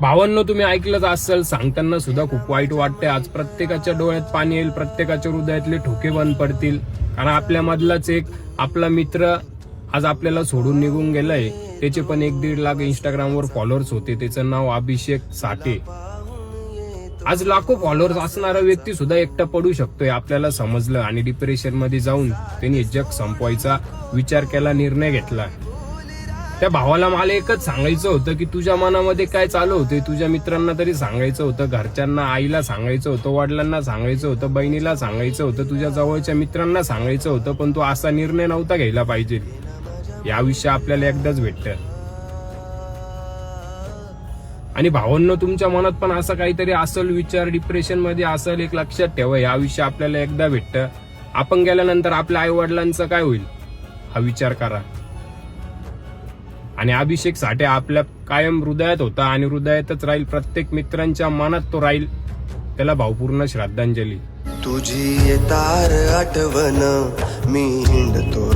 भावांनो, तुम्ही ऐकलंच असेल, सांगताना सुद्धा खूप वाईट वाटते. आज प्रत्येकाच्या डोळ्यात पाणी येईल, प्रत्येकाच्या हृदयातले ठोके बंद पडतील. कारण आपल्यामधलाच एक आपला मित्र आज आपल्याला सोडून निघून गेलाय. त्याचे पण 1-1.5 लाख इंस्टाग्रामवर फॉलोअर्स होते. त्याचं नाव अभिषेक साठे. आज लाखो फॉलोअर्स असणारा व्यक्ती सुद्धा एकटा पडू शकतोय आपल्याला समजलं, आणि डिप्रेशन मध्ये जाऊन त्यांनी जग संपवायचा विचार केला, निर्णय घेतला. त्या भावाला मला एकच सांगायचं होतं की तुझ्या मनामध्ये काय चालू होते, तुझ्या मित्रांना तरी सांगायचं होतं, घरच्यांना, आईला सांगायचं होतं, वडिलांना सांगायचं होतं, बहिणीला सांगायचं होतं, तुझ्या जवळच्या मित्रांना सांगायचं होतं, पण तू असा निर्णय नव्हता घ्यायला पाहिजे. हे आयुष्य आपल्याला एकदाच भेटतं. आणि भावांनो, तुमच्या मनात पण असं काहीतरी असेल, विचार डिप्रेशन मध्ये असेल, एक लक्षात ठेवा, हे आयुष्य आपल्याला एकदा भेटतं. आपण गेल्यानंतर आपल्या आई वडिलांचं काय होईल हा विचार करा. आणि अभिषेक साठे आपल्या कायम हृदयात होता आणि हृदयातच राहील, प्रत्येक मित्रांच्या मनात तो राहील. त्याला भावपूर्ण श्रद्धांजली. तुझी तार आठवण मी हिंडतो